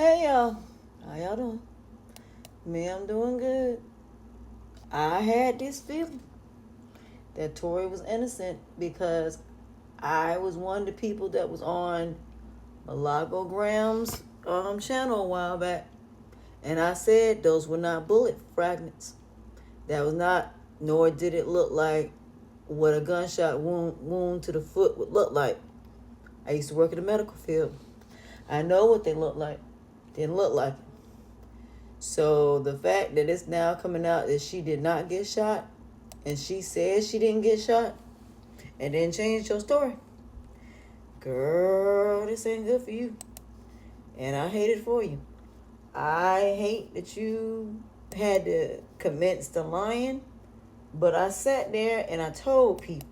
Hey y'all, how y'all doing? Me, I'm doing good. I had this feeling that Tory was innocent because I was one of the people that was on Malago Graham's channel a while back, and I said those were not bullet fragments. That was not, nor did it look like what a gunshot wound to the foot would look like. I used to work in the medical field. I know what they look like. Didn't look like it. So the fact that it's now coming out that she did not get shot, and she said she didn't get shot, and then changed your story, girl, this ain't good for you. And I hate it for you. I hate that you had to commit Stallion, but I sat there and I told people,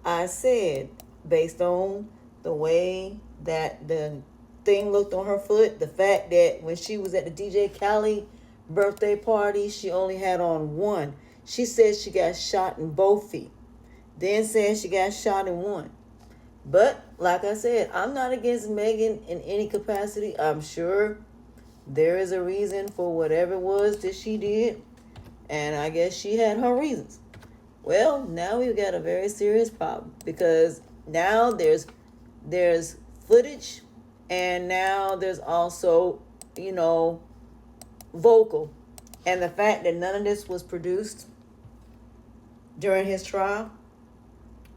I said, based on the way that the thing looked on her foot, the fact that when she was at the DJ Khaled birthday party, she only had on one. She said she got shot in both feet. Then said she got shot in one. But like I said, I'm not against Megan in any capacity. I'm sure there is a reason for whatever it was that she did, and I guess she had her reasons. Well, now we've got a very serious problem because now there's footage, and now there's also, vocal. And the fact that none of this was produced during his trial,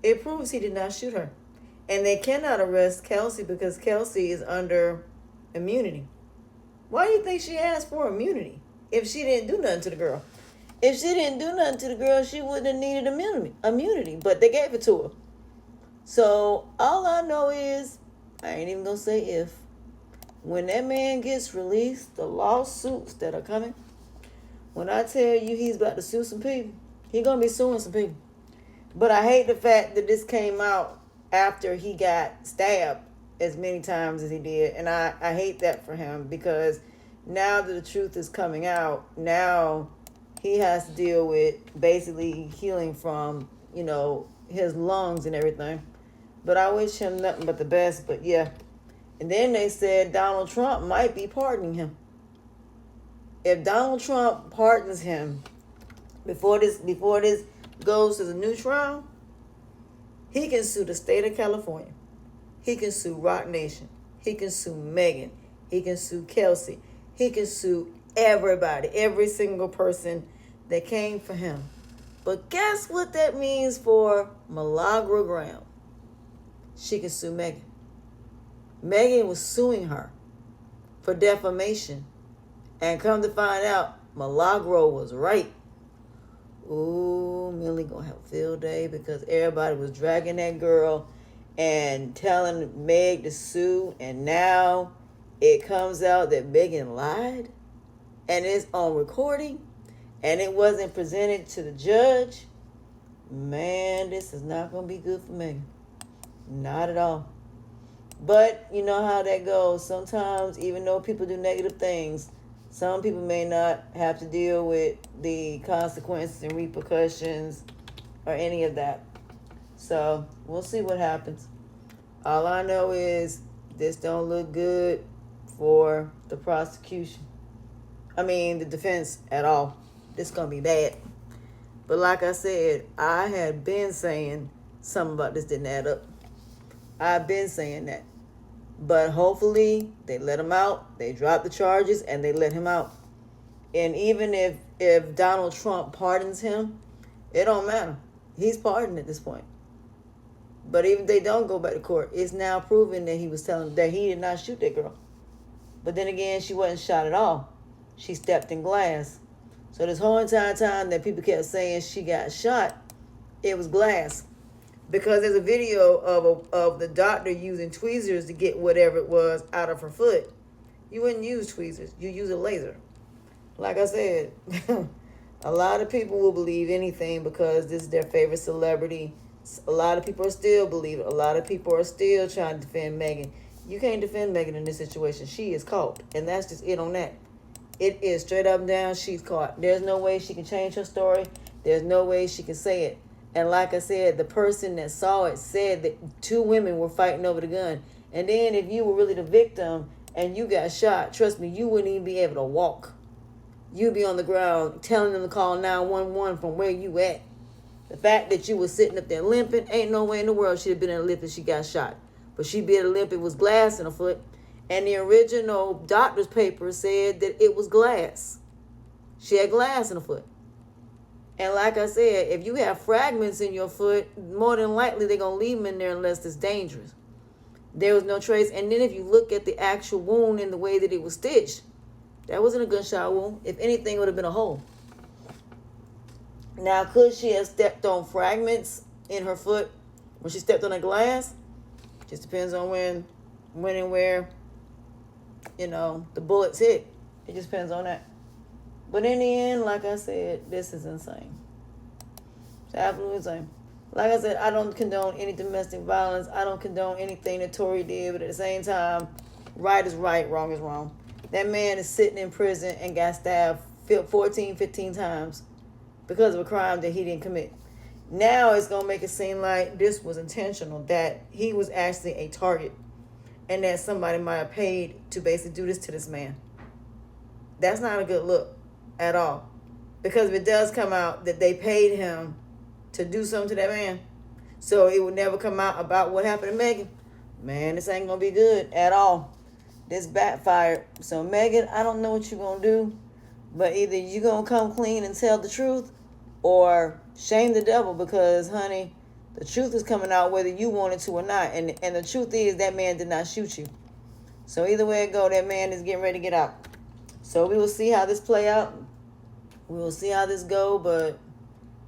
it proves he did not shoot her. And they cannot arrest Kelsey because Kelsey is under immunity. Why do you think she asked for immunity if she didn't do nothing to the girl? If she didn't do nothing to the girl, she wouldn't have needed immunity. But they gave it to her. So all I know is, I ain't even gonna say if, when that man gets released, the lawsuits that are coming, when I tell you he's about to sue some people, he's gonna be suing some people. But I hate the fact that this came out after he got stabbed as many times as he did. And I hate that for him because now that the truth is coming out, now he has to deal with basically healing from, his lungs and everything. But I wish him nothing but the best. But yeah. And then they said Donald Trump might be pardoning him. If Donald Trump pardons him before this goes to the new trial, he can sue the state of California. He can sue Rock Nation. He can sue Megan. He can sue Kelsey. He can sue everybody, every single person that came for him. But guess what that means for Malagra Graham? She can sue Megan. Megan was suing her for defamation. And come to find out, Milagro was right. Ooh, Millie gonna have a field day because everybody was dragging that girl and telling Meg to sue. And now it comes out that Megan lied. And it's on recording. And it wasn't presented to the judge. Man, this is not gonna be good for Megan. Not at all. But you know how that goes. Sometimes, even though people do negative things, some people may not have to deal with the consequences and repercussions or any of that. So we'll see what happens. All I know is this don't look good for the prosecution. The defense at all. This gonna be bad. But like I said, I had been saying something about this didn't add up. I've been saying that. But hopefully they let him out. They dropped the charges and they let him out. And even if Donald Trump pardons him, it don't matter. He's pardoned at this point. But even if they don't go back to court, it's now proven that he was telling that he did not shoot that girl. But then again, she wasn't shot at all. She stepped in glass. So this whole entire time that people kept saying she got shot, it was glass. Because there's a video of the doctor using tweezers to get whatever it was out of her foot. You wouldn't use tweezers. You use a laser. Like I said, a lot of people will believe anything because this is their favorite celebrity. A lot of people are still believing. A lot of people are still trying to defend Megan. You can't defend Megan in this situation. She is caught. And that's just it on that. It is straight up and down. She's caught. There's no way she can change her story. There's no way she can say it. And like I said, the person that saw it said that two women were fighting over the gun. And then if you were really the victim, and you got shot, trust me, you wouldn't even be able to walk. You'd be on the ground telling them to call 911 from where you at. The fact that you was sitting up there limping, ain't no way in the world she'd have been able to limp if she got shot. But she'd be able to limp, it was glass in her foot. And the original doctor's paper said that it was glass. She had glass in her foot. And like I said, if you have fragments in your foot, more than likely they're going to leave them in there unless it's dangerous. There was no trace. And then if you look at the actual wound and the way that it was stitched, that wasn't a gunshot wound. If anything, it would have been a hole. Now, could she have stepped on fragments in her foot when she stepped on a glass? Just depends on when and where, the bullets hit. It just depends on that. But in the end, like I said, this is insane. It's absolutely insane. Like I said, I don't condone any domestic violence. I don't condone anything that Tory did. But at the same time, right is right, wrong is wrong. That man is sitting in prison and got stabbed 14, 15 times because of a crime that he didn't commit. Now it's going to make it seem like this was intentional, that he was actually a target and that somebody might have paid to basically do this to this man. That's not a good look at all. Because if it does come out that they paid him to do something to that man, so it would never come out about what happened to Megan, man, this ain't going to be good at all. This backfired. So Megan, I don't know what you're going to do, but either you're going to come clean and tell the truth or shame the devil, because, honey, the truth is coming out whether you want it to or not. And the truth is that man did not shoot you. So either way it go, that man is getting ready to get out. So we will see how this play out. We will see how this go, but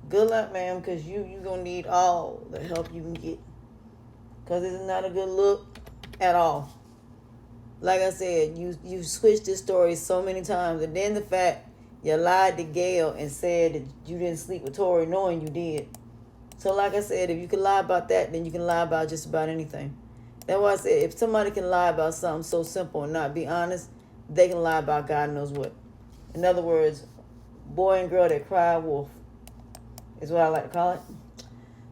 good luck, ma'am, because you're going to need all the help you can get. Because it's not a good look at all. Like I said, you switched this story so many times. And then the fact you lied to Gail and said that you didn't sleep with Tory knowing you did. So like I said, if you can lie about that, then you can lie about just about anything. That's why I said, if somebody can lie about something so simple and not be honest, they can lie about God knows what. In other words, boy and girl that cry wolf is what I like to call it.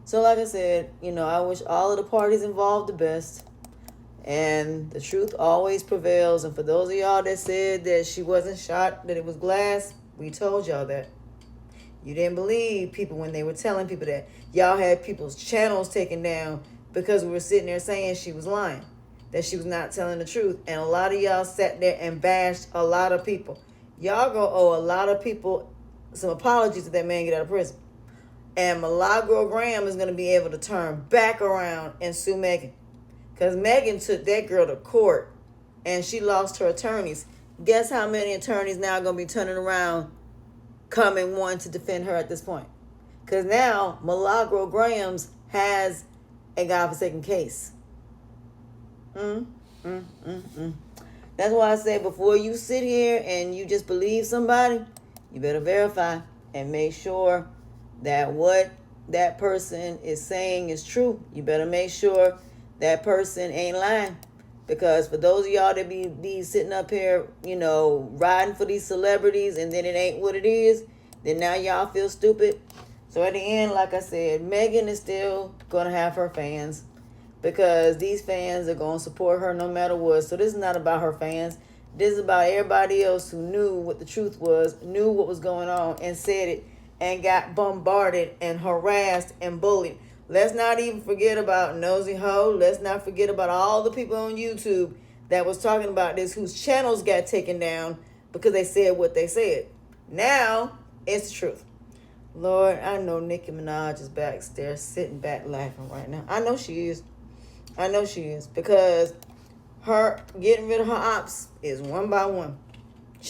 So like I said, I wish all of the parties involved the best. And the truth always prevails. And for those of y'all that said that she wasn't shot, that it was glass, we told y'all that. You didn't believe people when they were telling people that. Y'all had people's channels taken down because we were sitting there saying she was lying, that she was not telling the truth. And a lot of y'all sat there and bashed a lot of people. Y'all gonna owe a lot of people some apologies if that man get out of prison. And Milagro Graham is going to be able to turn back around and sue Megan. Because Megan took that girl to court and she lost her attorneys. Guess how many attorneys now are going to be turning around coming wanting to defend her at this point? Because now Milagro Grahams has a godforsaken case. That's why I say before you sit here and you just believe somebody, you better verify and make sure that what that person is saying is true. You better make sure that person ain't lying. Because for those of y'all that be sitting up here, riding for these celebrities and then it ain't what it is, then now y'all feel stupid. So at the end, like I said, Megan is still going to have her fans because these fans are going to support her no matter what. So this is not about her fans. This is about everybody else who knew what the truth was, knew what was going on, and said it, and got bombarded and harassed and bullied. Let's not even forget about Nosy Ho. Let's not forget about all the people on YouTube that was talking about this, whose channels got taken down because they said what they said. Now, it's the truth. Lord, I know Nicki Minaj is back there sitting back laughing right now. I know she is. Because her getting rid of her ops is one by one.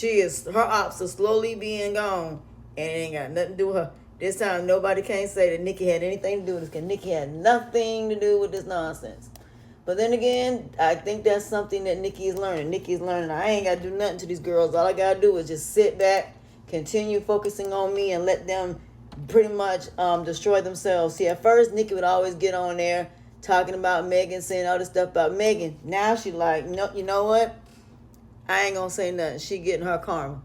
Her ops are slowly being gone, and it ain't got nothing to do with her. This time, nobody can say that Nicki had anything to do with this, because Nicki had nothing to do with this nonsense. But then again, I think that's something that Nicki is learning. Nicki is learning, I ain't got to do nothing to these girls. All I got to do is just sit back, continue focusing on me, and let them pretty much destroy themselves. See, at first, Nicki would always get on there talking about Megan, saying all this stuff about Megan. Now she like, no, you know what? I ain't going to say nothing. She getting her karma.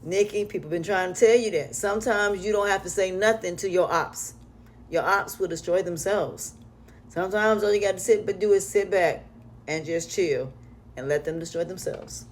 Nicki, people been trying to tell you that. Sometimes you don't have to say nothing to your ops. Your ops will destroy themselves. Sometimes all you got to do is sit back and just chill and let them destroy themselves.